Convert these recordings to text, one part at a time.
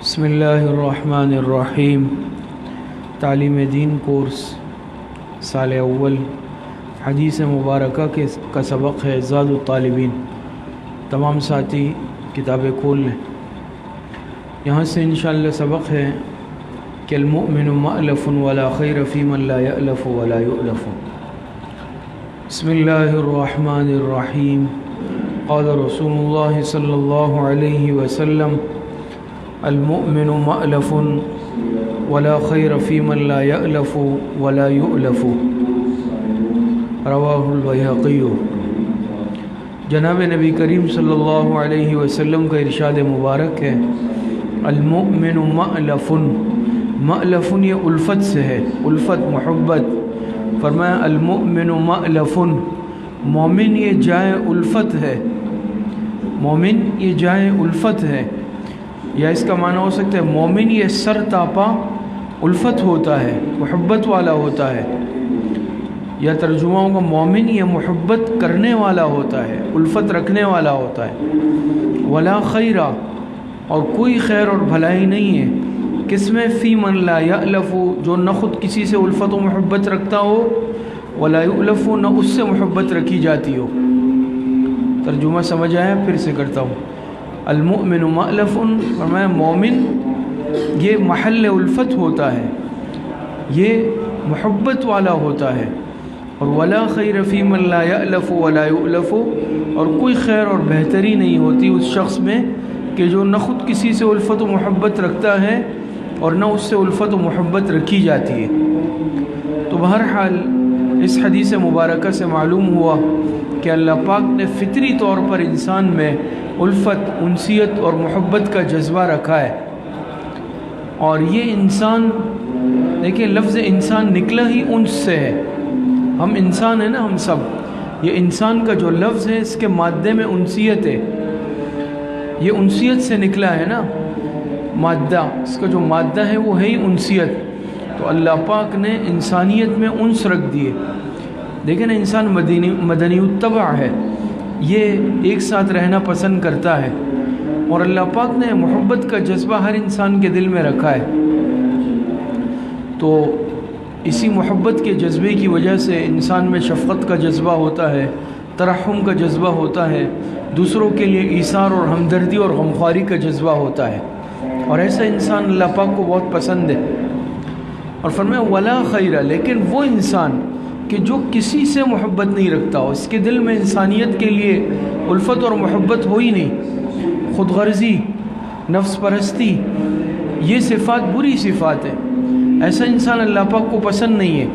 بسم اللہ الرحمن الرحیم۔ تعلیم دین کورس سال اول حدیث مبارکہ کا سبق ہے زاد الطالبین۔ تمام ساتھی کتابیں کھول لیں۔ یہاں سے انشاءاللہ سبق ہے کہ المؤمن مألف ولا خیر فی من لا یألف ولا یؤلف۔ بسم اللہ الرحمن الرحیم۔ قال رسول اللہ صلی اللہ علیہ وسلم المؤمن مألف ولا خیر فی من لا یألف ولا یؤلف، رواہ البیہقی۔ جناب نبی کریم صلی اللہ علیہ وسلم کا ارشاد مبارک ہے المؤمن مألف۔ مألف یہ الفت سے ہے، الفت محبت۔ فرمایا المؤمن مألف، مومن یہ جائے الفت ہے، مومن یہ جائے الفت ہے، یا اس کا معنی ہو سکتا ہے مومن یہ سر تاپا الفت ہوتا ہے، محبت والا ہوتا ہے، یا ترجمہ ہوگا مومن یہ محبت کرنے والا ہوتا ہے، الفت رکھنے والا ہوتا ہے۔ ولا خیرہ، اور کوئی خیر اور بھلائی نہیں ہے کس میں، فی من لا یألف، جو نہ خود کسی سے الفت و محبت رکھتا ہو، ولا یؤلف، نہ اس سے محبت رکھی جاتی ہو۔ ترجمہ سمجھ آیا؟ پھر سے کرتا ہوں۔ المؤمن مألف، فرمایا مومن یہ محل الفت ہوتا ہے، یہ محبت والا ہوتا ہے۔ اور ولا خیر فی من لا یألف ولا یؤلف، اور کوئی خیر اور بہتری نہیں ہوتی اس شخص میں کہ جو نہ خود کسی سے الفت و محبت رکھتا ہے اور نہ اس سے الفت و محبت رکھی جاتی ہے۔ تو بہرحال اس حدیث مبارکہ سے معلوم ہوا کہ اللہ پاک نے فطری طور پر انسان میں الفت، انسیت اور محبت کا جذبہ رکھا ہے۔ اور یہ انسان، دیکھیں لفظ انسان نکلا ہی انس سے ہے، ہم انسان ہیں نا، ہم سب۔ یہ انسان کا جو لفظ ہے اس کے مادے میں انسیت ہے، یہ انسیت سے نکلا ہے نا، مادہ، اس کا جو مادہ ہے وہ ہے ہی انسیت۔ تو اللہ پاک نے انسانیت میں انس رکھ دیے۔ دیکھیں نا، انسان مدنی الطبع ہے، یہ ایک ساتھ رہنا پسند کرتا ہے، اور اللہ پاک نے محبت کا جذبہ ہر انسان کے دل میں رکھا ہے۔ تو اسی محبت کے جذبے کی وجہ سے انسان میں شفقت کا جذبہ ہوتا ہے، ترحم کا جذبہ ہوتا ہے، دوسروں کے لیے ایثار اور ہمدردی اور غمخواری کا جذبہ ہوتا ہے، اور ایسا انسان اللہ پاک کو بہت پسند ہے۔ اور فرمایا ولا خیر، لیکن وہ انسان کہ جو کسی سے محبت نہیں رکھتا ہو، اس کے دل میں انسانیت کے لیے الفت اور محبت ہو ہی نہیں، خود غرضی، نفس پرستی، یہ صفات بری صفات ہے۔ ایسا انسان اللہ پاک کو پسند نہیں ہے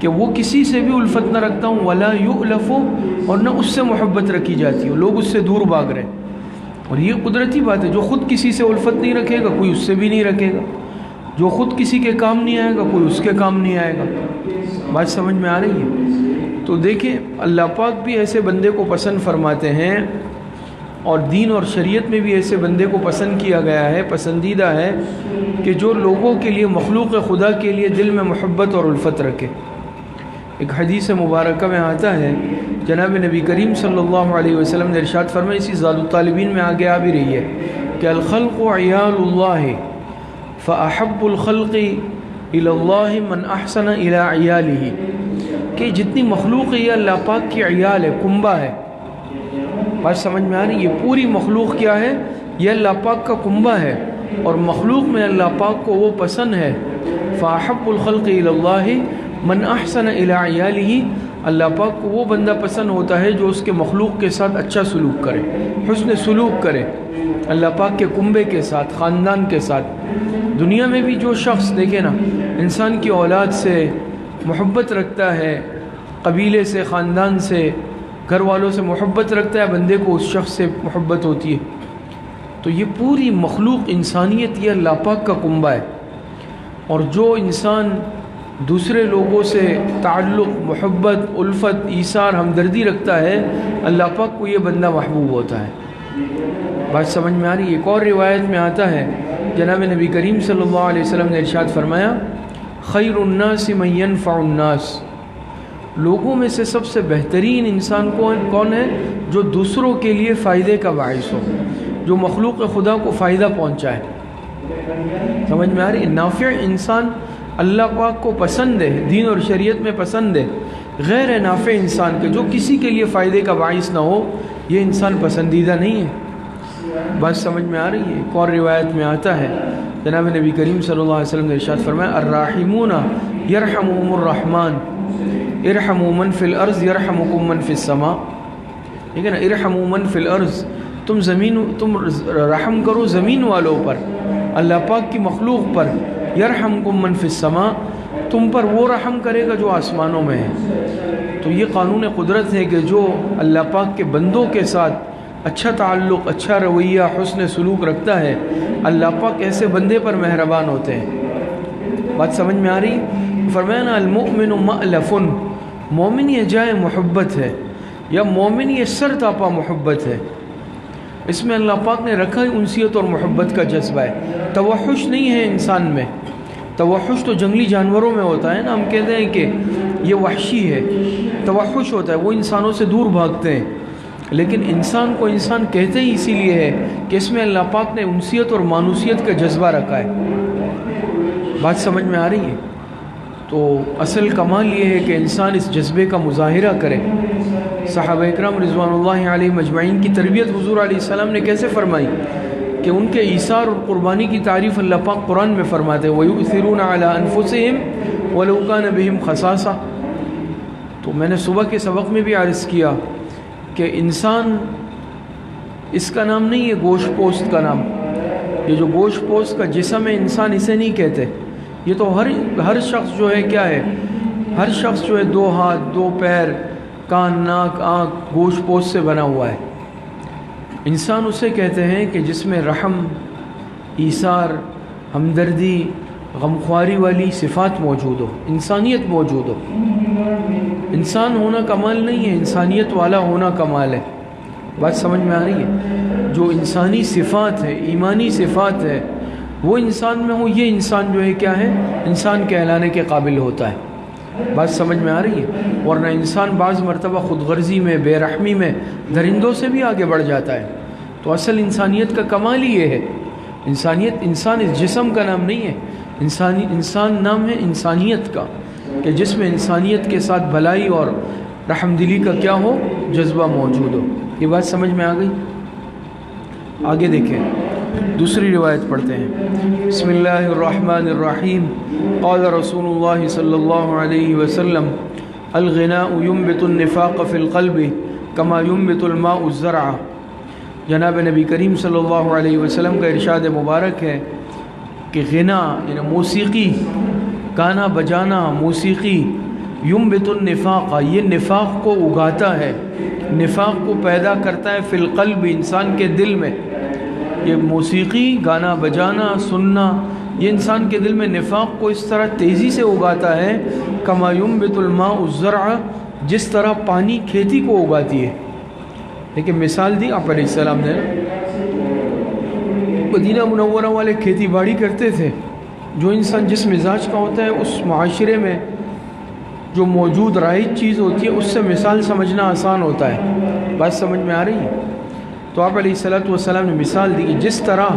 کہ وہ کسی سے بھی الفت نہ رکھتا ہوں، ولا یؤلف، اور نہ اس سے محبت رکھی جاتی ہو، لوگ اس سے دور بھاگ رہے۔ اور یہ قدرتی بات ہے، جو خود کسی سے الفت نہیں رکھے گا کوئی اس سے بھی نہیں رکھے گا، جو خود کسی کے کام نہیں آئے گا کوئی اس کے کام نہیں آئے گا۔ بات سمجھ میں آ رہی ہے؟ تو دیکھیں اللہ پاک بھی ایسے بندے کو پسند فرماتے ہیں، اور دین اور شریعت میں بھی ایسے بندے کو پسند کیا گیا ہے، پسندیدہ ہے کہ جو لوگوں کے لیے، مخلوق خدا کے لیے دل میں محبت اور الفت رکھے۔ ایک حدیث مبارکہ میں آتا ہے، جناب نبی کریم صلی اللہ علیہ وسلم نے ارشاد فرمایا، اسی زاد الطالبین میں آگے آ بھی رہی ہے کہ الخلق عیال اللہ فاحب الخلق الی اللہ من احسن الی عیالہ، کہ جتنی مخلوق ہے یہ اللہ پاک کی عیال ہے، کنبہ ہے۔ بات سمجھ میں آ رہی ہے؟ یہ پوری مخلوق کیا ہے؟ یہ اللہ پاک کا کنبہ ہے، اور مخلوق میں اللہ پاک کو وہ پسند ہے۔ فاحب الخلق الی اللہ من احسن الی عیالہ، اللہ پاک کو وہ بندہ پسند ہوتا ہے جو اس کے مخلوق کے ساتھ اچھا سلوک کرے، حسن سلوک کرے، اللہ پاک کے کنبے کے ساتھ، خاندان کے ساتھ۔ دنیا میں بھی جو شخص، دیکھیں نا، انسان کی اولاد سے محبت رکھتا ہے، قبیلے سے، خاندان سے، گھر والوں سے محبت رکھتا ہے، بندے کو اس شخص سے محبت ہوتی ہے۔ تو یہ پوری مخلوق انسانیت یہ اللہ پاک کا کنبہ ہے، اور جو انسان دوسرے لوگوں سے تعلق، محبت، الفت، ایثار، ہمدردی رکھتا ہے، اللہ پاک کو یہ بندہ محبوب ہوتا ہے۔ بات سمجھ میں آ رہی ہے؟ ایک اور روایت میں آتا ہے، جناب نبی کریم صلی اللہ علیہ وسلم نے ارشاد فرمایا خیر الناس من ينفع الناس، لوگوں میں سے سب سے بہترین انسان کون ہے؟ جو دوسروں کے لیے فائدے کا باعث ہو، جو مخلوق خدا کو فائدہ پہنچائے۔ سمجھ میں آ رہی ہے؟ نافع انسان اللہ پاک کو پسند ہے، دین اور شریعت میں پسند ہے، غیر نافع انسان کے جو کسی کے لیے فائدے کا باعث نہ ہو، یہ انسان پسندیدہ نہیں ہے۔ بات سمجھ میں آ رہی ہے؟ ایک اور روایت میں آتا ہے، جناب نبی کریم صلی اللہ علیہ وسلم نے ارشاد فرمایا الراحمون یرحمهم الرحمن ارحموا من فی الارض یرحمکم من فی السماء۔ ٹھیک ہے نا؟ ارحموا من فی الارض، تم رحم کرو زمین والوں پر، اللہ پاک کی مخلوق پر، یرحمکم من فی السماء، تم پر وہ رحم کرے گا جو آسمانوں میں ہے۔ تو یہ قانون قدرت ہے کہ جو اللہ پاک کے بندوں کے ساتھ اچھا تعلق، اچھا رویہ، حسن سلوک رکھتا ہے، اللہ پاک ایسے بندے پر مہربان ہوتے ہیں۔ بات سمجھ میں آ رہی؟ فرمایا نا المؤمن مألف، مومن یہ جائے محبت ہے، یا مومن یہ سر تاپا محبت ہے۔ اس میں اللہ پاک نے رکھا ہے انسیت اور محبت کا جذبہ ہے، توحش نہیں ہے انسان میں۔ توحش تو جنگلی جانوروں میں ہوتا ہے نا، ہم کہتے ہیں کہ یہ وحشی ہے، توحش ہوتا ہے، وہ انسانوں سے دور بھاگتے ہیں۔ لیکن انسان کو انسان کہتے ہی اسی لیے ہے کہ اس میں اللہ پاک نے انسیت اور مانوسیت کا جذبہ رکھا ہے۔ بات سمجھ میں آ رہی ہے؟ تو اصل کمال یہ ہے کہ انسان اس جذبے کا مظاہرہ کرے۔ صحابہ اکرام رضوان اللہ علیہ مجمعین کی تربیت حضور علیہ السلام نے کیسے فرمائی کہ ان کے ایثار اور قربانی کی تعریف اللہ پاک قرآن میں فرماتے ہیں وَيُؤْثِرُونَ عَلَىٰ أَنفُسِهِمْ وَلَوْ كَانَ بِهِمْ خَصَاصَةٌ۔ تو میں نے صبح کے سبق میں بھی عرض کیا کہ انسان اس کا نام نہیں ہے گوشت پوست کا نام، یہ جو گوشت پوست کا جسم ہے انسان اسے نہیں کہتے، یہ تو ہر شخص جو ہے کیا ہے، ہر شخص جو ہے 2 ہاتھ 2 پیر، کان ناک آنکھ گوشت پوست سے بنا ہوا ہے۔ انسان اسے کہتے ہیں کہ جس میں رحم، ایثار، ہمدردی، غمخواری والی صفات موجود ہو، انسانیت موجود ہو۔ انسان ہونا کمال نہیں ہے، انسانیت والا ہونا کمال ہے۔ بات سمجھ میں آ رہی ہے؟ جو انسانی صفات ہے، ایمانی صفات ہے، وہ انسان میں ہو، یہ انسان جو ہے کیا ہے، انسان کہلانے کے قابل ہوتا ہے۔ بات سمجھ میں آ رہی ہے؟ ورنہ انسان بعض مرتبہ خود غرضی میں، بے رحمی میں درندوں سے بھی آگے بڑھ جاتا ہے۔ تو اصل انسانیت کا کمال ہی یہ ہے۔ انسانیت، انسان اس جسم کا نام نہیں ہے، انسان نام ہے انسانیت کا، کہ جس میں انسانیت کے ساتھ بھلائی اور رحم دلی کا کیا ہو، جذبہ موجود ہو۔ یہ بات سمجھ میں آ گئی؟ آگے دیکھیں، دوسری روایت پڑھتے ہیں۔ بسم اللہ الرحمن الرحیم، قال رسول اللہ صلی اللہ علیہ وسلم الغناء ينبت النفاق فی القلب کما ينبت الماء الزرع۔ جناب نبی کریم صلی اللہ علیہ وسلم کا ارشاد مبارک ہے کہ غنا یعنی موسیقی، گانا بجانا، موسیقی، ينبت النفاق، یہ نفاق کو اگاتا ہے، نفاق کو پیدا کرتا ہے فی القلب، انسان کے دل میں۔ یہ موسیقی، گانا بجانا، سننا، یہ انسان کے دل میں نفاق کو اس طرح تیزی سے اگاتا ہے کما ينبت الماء الزرع، جس طرح پانی کھیتی کو اگاتی ہے۔ لیکن مثال دی آپ علیہ السلام نے، مدینہ منورہ والے کھیتی باڑی کرتے تھے، جو انسان جس مزاج کا ہوتا ہے اس معاشرے میں جو موجود رائج چیز ہوتی ہے اس سے مثال سمجھنا آسان ہوتا ہے۔ بات سمجھ میں آ رہی ہے؟ تو آپ علیہ السلام نے مثال دی کہ جس طرح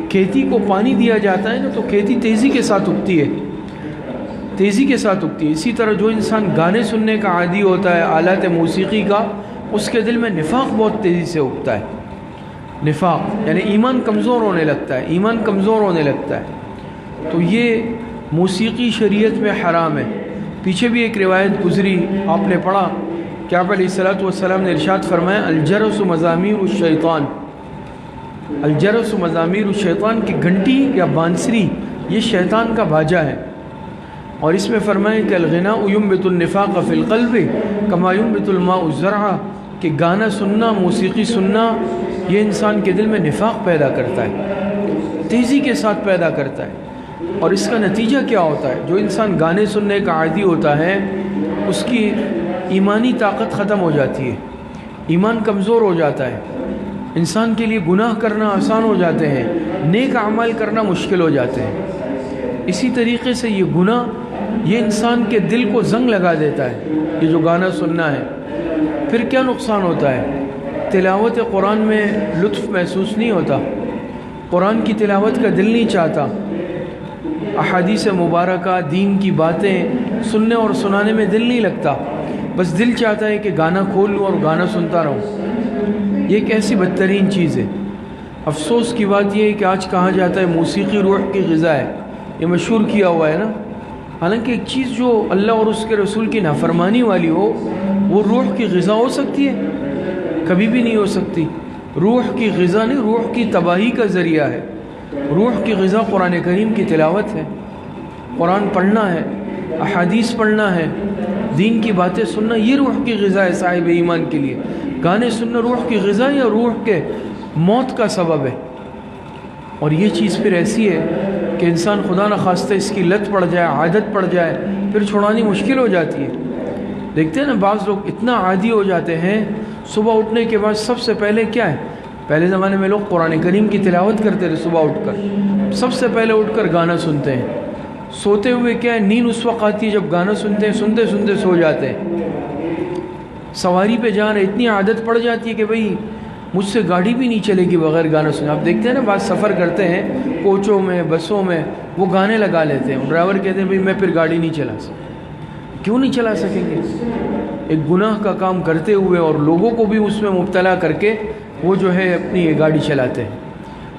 کھیتی کو پانی دیا جاتا ہے نا تو کھیتی تیزی کے ساتھ اگتی ہے، تیزی کے ساتھ اگتی ہے۔ اسی طرح جو انسان گانے سننے کا عادی ہوتا ہے، آلات موسیقی کا، اس کے دل میں نفاق بہت تیزی سے اگتا ہے۔ نفاق یعنی ایمان کمزور ہونے لگتا ہے، ایمان کمزور ہونے لگتا ہے۔ تو یہ موسیقی شریعت میں حرام ہے۔ پیچھے بھی ایک روایت گزری، آپ نے پڑھا کہ آپ علیہ السلام نے ارشاد فرمایا الجرس مزامیر الشیطان، الجرس مزامیر الشیطان کی گھنٹی یا بانسری یہ شیطان کا باجا ہے۔ اور اس میں فرمایا کہ الغناء ينبت النفاق فی القلب کما ينبت الماء الزرع، کہ گانا سننا، موسیقی سننا یہ انسان کے دل میں نفاق پیدا کرتا ہے، تیزی کے ساتھ پیدا کرتا ہے۔ اور اس کا نتیجہ کیا ہوتا ہے؟ جو انسان گانے سننے کا عادی ہوتا ہے اس کی ایمانی طاقت ختم ہو جاتی ہے، ایمان کمزور ہو جاتا ہے، انسان کے لیے گناہ کرنا آسان ہو جاتے ہیں، نیک اعمال کرنا مشکل ہو جاتے ہیں۔ اسی طریقے سے یہ گناہ یہ انسان کے دل کو زنگ لگا دیتا ہے، یہ جو گانا سننا ہے۔ پھر کیا نقصان ہوتا ہے؟ تلاوت قرآن میں لطف محسوس نہیں ہوتا، قرآن کی تلاوت کا دل نہیں چاہتا، احادیث مبارکہ دین کی باتیں سننے اور سنانے میں دل نہیں لگتا، بس دل چاہتا ہے کہ گانا کھول لوں اور گانا سنتا رہوں۔ یہ ایک ایسی بدترین چیز ہے۔ افسوس کی بات یہ ہے کہ آج کہا جاتا ہے موسیقی روح کی غذا ہے، یہ مشہور کیا ہوا ہے نا۔ حالانکہ ایک چیز جو اللہ اور اس کے رسول کی نافرمانی والی ہو وہ روح کی غذا ہو سکتی ہے؟ کبھی بھی نہیں ہو سکتی۔ روح کی غذا نہیں، روح کی تباہی کا ذریعہ ہے۔ روح کی غذا قرآن کریم کی تلاوت ہے، قرآن پڑھنا ہے، احادیث پڑھنا ہے، دین کی باتیں سننا، یہ روح کی غذا ہے صاحب ایمان کے لیے۔ گانے سننا روح کی غذا یا روح کے موت کا سبب ہے۔ اور یہ چیز پھر ایسی ہے کہ انسان خدا نخواستہ اس کی لت پڑ جائے، عادت پڑ جائے، پھر چھڑانی مشکل ہو جاتی ہے۔ دیکھتے ہیں نا بعض لوگ اتنا عادی ہو جاتے ہیں، صبح اٹھنے کے بعد سب سے پہلے کیا ہے؟ پہلے زمانے میں لوگ قرآن کریم کی تلاوت کرتے تھے، صبح اٹھ کر سب سے پہلے اٹھ کر گانا سنتے ہیں۔ سوتے ہوئے کیا ہے، نیند اس وقت آتی ہے جب گانا سنتے ہیں، سنتے سنتے سو جاتے ہیں۔ سواری پہ جا رہے اتنی عادت پڑ جاتی ہے کہ بھئی مجھ سے گاڑی بھی نہیں چلے گی بغیر گانا سنے۔ آپ دیکھتے ہیں نا بعض سفر کرتے ہیں کوچوں میں، بسوں میں، وہ گانے لگا لیتے ہیں، ڈرائیور کہتے ہیں بھئی میں پھر گاڑی نہیں چلا سکتا۔ کیوں نہیں چلا سکیں گے؟ ایک گناہ کا کام کرتے ہوئے اور لوگوں کو بھی اس میں مبتلا کر کے وہ جو ہے اپنی یہ گاڑی چلاتے ہیں۔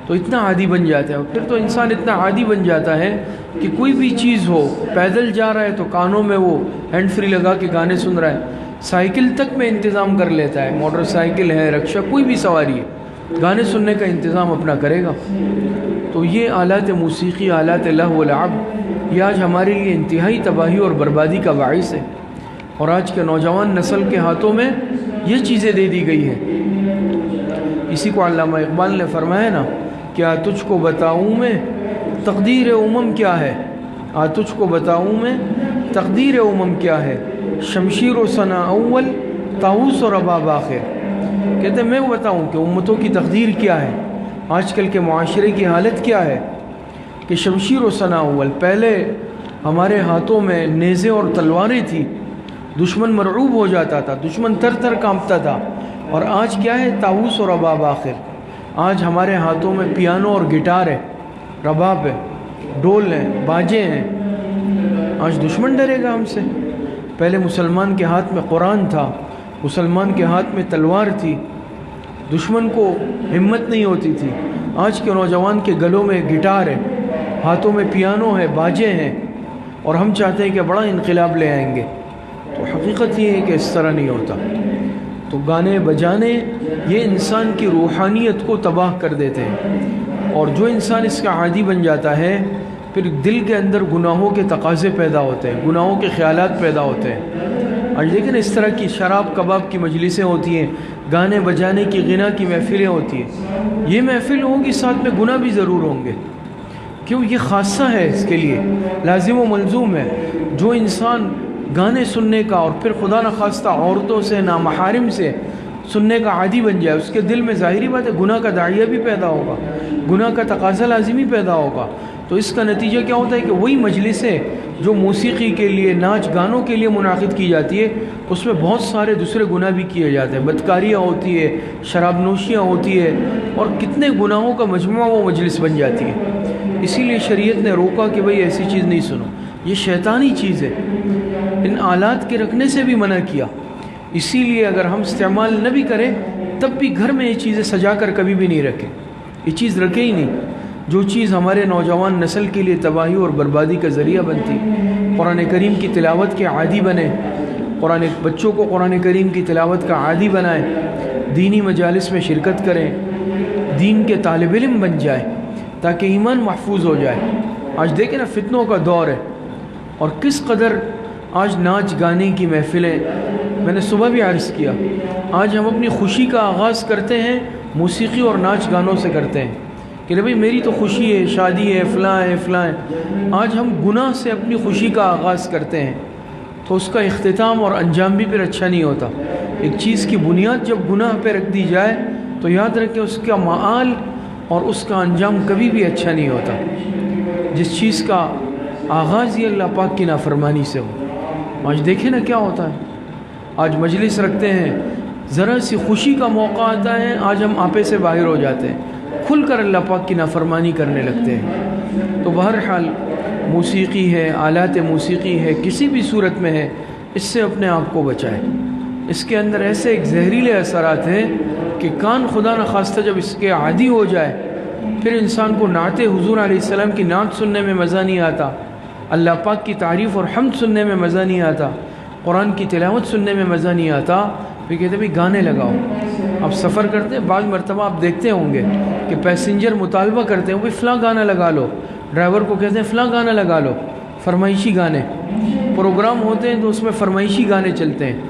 تو اتنا عادی بن جاتا ہے، اور پھر تو انسان اتنا عادی بن جاتا ہے کہ کوئی بھی چیز ہو، پیدل جا رہا ہے تو کانوں میں وہ ہینڈ فری لگا کے گانے سن رہا ہے، سائیکل تک میں انتظام کر لیتا ہے، موٹر سائیکل ہے، رکشہ، کوئی بھی سواری ہے، گانے سننے کا انتظام اپنا کرے گا۔ تو یہ آلات موسیقی، آلات لہو و لعب، یہ آج ہمارے لیے انتہائی تباہی اور بربادی کا باعث ہے، اور آج کے نوجوان نسل کے ہاتھوں میں یہ چیزیں دے دی گئی ہیں۔ اسی کو علامہ اقبال نے فرمایا نا، کیا تجھ کو بتاؤں میں تقدیر امم کیا ہے، تجھ کو بتاؤں میں تقدیر امم کیا ہے، شمشیر و ثنا اول طاؤس و رباب آخر۔ کہتے ہیں میں بتاؤں کہ امتوں کی تقدیر کیا ہے، آج کل کے معاشرے کی حالت کیا ہے، کہ شمشیر و ثنا اول، پہلے ہمارے ہاتھوں میں نیزے اور تلواریں تھی، دشمن مرعوب ہو جاتا تھا، دشمن تر تر کانپتا تھا، اور آج کیا ہے، طاؤس و رباب آخر۔ آج ہمارے ہاتھوں میں پیانو اور گٹار ہے، رباب ہے، ڈول ہیں، باجے ہیں۔ آج دشمن ڈرے گا ہم سے؟ پہلے مسلمان کے ہاتھ میں قرآن تھا، مسلمان کے ہاتھ میں تلوار تھی، دشمن کو ہمت نہیں ہوتی تھی۔ آج کے نوجوان کے گلوں میں گٹار ہے، ہاتھوں میں پیانو ہے، باجے ہیں، اور ہم چاہتے ہیں کہ بڑا انقلاب لے آئیں گے۔ تو حقیقت یہ ہے کہ اس طرح نہیں ہوتا۔ تو گانے بجانے یہ انسان کی روحانیت کو تباہ کر دیتے ہیں، اور جو انسان اس کا عادی بن جاتا ہے پھر دل کے اندر گناہوں کے تقاضے پیدا ہوتے ہیں، گناہوں کے خیالات پیدا ہوتے ہیں۔ آج دیکھیں اس طرح کی شراب کباب کی مجلسیں ہوتی ہیں، گانے بجانے کی غنا کی محفلیں ہوتی ہیں، یہ محفل ہوگی ساتھ میں گناہ بھی ضرور ہوں گے، کیوں؟ یہ خاصہ ہے، اس کے لیے لازم و ملزوم ہے۔ جو انسان گانے سننے کا اور پھر خدا نخواستہ عورتوں سے، نامحارم سے سننے کا عادی بن جائے، اس کے دل میں ظاہری بات ہے گناہ کا داعیہ بھی پیدا ہوگا، گناہ کا تقاضا لازمی پیدا ہوگا۔ تو اس کا نتیجہ کیا ہوتا ہے کہ وہی مجلسیں جو موسیقی کے لیے، ناچ گانوں کے لیے منعقد کی جاتی ہے، اس میں بہت سارے دوسرے گناہ بھی کیے جاتے ہیں، بدکاریاں ہوتی ہے، شراب نوشیاں ہوتی ہے، اور کتنے گناہوں کا مجموعہ وہ مجلس بن جاتی ہے۔ اسی لیے شریعت نے روکا کہ بھئی ایسی چیز نہیں سنو، یہ شیطانی چیز ہے۔ ان آلات کے رکھنے سے بھی منع کیا۔ اسی لیے اگر ہم استعمال نہ بھی کریں تب بھی گھر میں یہ چیزیں سجا کر کبھی بھی نہیں رکھیں، یہ چیز رکھے ہی نہیں۔ جو چیز ہمارے نوجوان نسل کے لیے تباہی اور بربادی کا ذریعہ بنتی، قرآن کریم کی تلاوت کے عادی بنے، بچوں کو قرآن کریم کی تلاوت کا عادی بنائیں، دینی مجالس میں شرکت کریں، دین کے طالب علم بن جائیں تاکہ ایمان محفوظ ہو جائے۔ آج دیکھیں نا فتنوں کا دور ہے، اور کس قدر آج ناچ گانے کی محفلیں، میں نے صبح بھی عرض کیا، آج ہم اپنی خوشی کا آغاز کرتے ہیں موسیقی اور ناچ گانوں سے کرتے ہیں کہ بھئی میری تو خوشی ہے، شادی ہے، فلاں ہے، فلاں ہے۔ آج ہم گناہ سے اپنی خوشی کا آغاز کرتے ہیں تو اس کا اختتام اور انجام بھی پھر اچھا نہیں ہوتا۔ ایک چیز کی بنیاد جب گناہ پہ رکھ دی جائے تو یاد رکھیں اس کا معال اور اس کا انجام کبھی بھی اچھا نہیں ہوتا۔ جس چیز کا آغاز ہی اللہ پاک کی نافرمانی سے ہو۔ آج دیکھیں نا کیا ہوتا ہے، آج مجلس رکھتے ہیں، ذرا سی خوشی کا موقع آتا ہے، آج ہم آپے سے باہر ہو جاتے ہیں، کھل کر اللہ پاک کی نافرمانی کرنے لگتے ہیں۔ تو بہرحال موسیقی ہے، آلات موسیقی ہے، کسی بھی صورت میں ہے، اس سے اپنے آپ کو بچائیں۔ اس کے اندر ایسے ایک زہریلے اثرات ہیں کہ کان خدا نخواستہ جب اس کے عادی ہو جائے پھر انسان کو نعت حضور علیہ السلام کی نعت سننے میں مزہ نہیں آتا، اللہ پاک کی تعریف اور حمد سننے میں مزہ نہیں آتا، قرآن کی تلاوت سننے میں مزہ نہیں آتا، پھر کہتے ہیں گانے لگاؤ۔ آپ سفر کرتے ہیں، بعض مرتبہ آپ دیکھتے ہوں گے کہ پیسنجر مطالبہ کرتے ہیں وہ فلاں گانا لگا لو، ڈرائیور کو کہتے ہیں فلاں گانا لگا لو، فرمائشی گانے پروگرام ہوتے ہیں تو اس میں فرمائشی گانے چلتے ہیں۔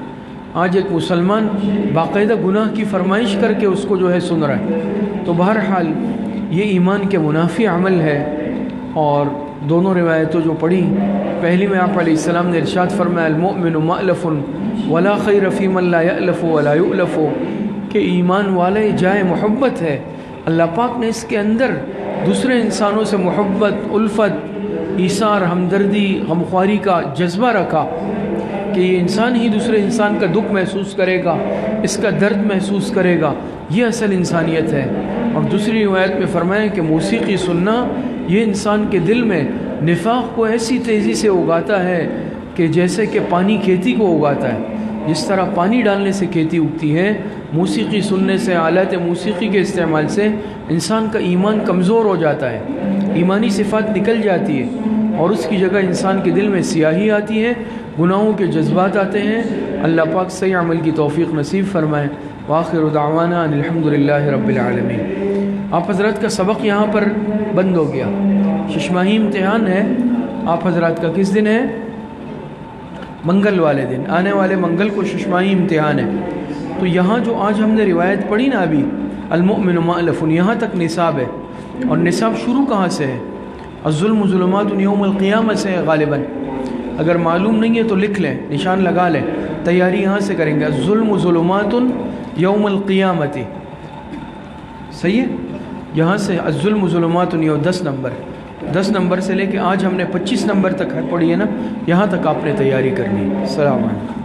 آج ایک مسلمان باقاعدہ گناہ کی فرمائش کر کے اس کو جو ہے سن رہا ہے۔ تو بہرحال یہ ایمان کے منافی عمل ہے۔ اور دونوں روایتوں جو پڑھی، پہلی میں آپ علیہ السلام نے ارشاد فرمایا المؤمن مألف ولا خیر فی من لا یألف ولا یؤلف، کہ ایمان والے جائے محبت ہے، اللہ پاک نے اس کے اندر دوسرے انسانوں سے محبت، الفت، ایثار، ہمدردی، غمخواری کا جذبہ رکھا کہ یہ انسان ہی دوسرے انسان کا دکھ محسوس کرے گا، اس کا درد محسوس کرے گا، یہ اصل انسانیت ہے۔ اور دوسری روایت میں فرمایا کہ موسیقی سننا یہ انسان کے دل میں نفاق کو ایسی تیزی سے اگاتا ہے کہ جیسے کہ پانی کھیتی کو اگاتا ہے، جس طرح پانی ڈالنے سے کھیتی اگتی ہے، موسیقی سننے سے، آلات موسیقی کے استعمال سے انسان کا ایمان کمزور ہو جاتا ہے، ایمانی صفات نکل جاتی ہے، اور اس کی جگہ انسان کے دل میں سیاہی آتی ہے، گناہوں کے جذبات آتے ہیں۔ اللہ پاک صحیح عمل کی توفیق نصیب فرمائے۔ وآخر دعوانا ان الحمدللہ رب العالمین۔ آپ حضرات کا سبق یہاں پر بند ہو گیا۔ ششماہی امتحان ہے آپ حضرات کا، کس دن ہے؟ منگل والے دن، آنے والے منگل کو ششماہی امتحان ہے۔ تو یہاں جو آج ہم نے روایت پڑھی نا ابھی، المؤمن مألف، یہاں تک نصاب ہے۔ اور نصاب شروع کہاں سے ہے؟ الظلم ظلمات یوم القیامہ سے ہے غالباً۔ اگر معلوم نہیں ہے تو لکھ لیں، نشان لگا لیں، تیاری یہاں سے کریں گے۔ الظلم ظلمات یوم القیامت، صحیح ہے؟ یہاں سے الظلم ظلمات، 10 نمبر سے لے کے آج ہم نے 25 نمبر تک پڑھی ہے نا، یہاں تک آپ نے تیاری کرنی ہے۔ السلام علیکم۔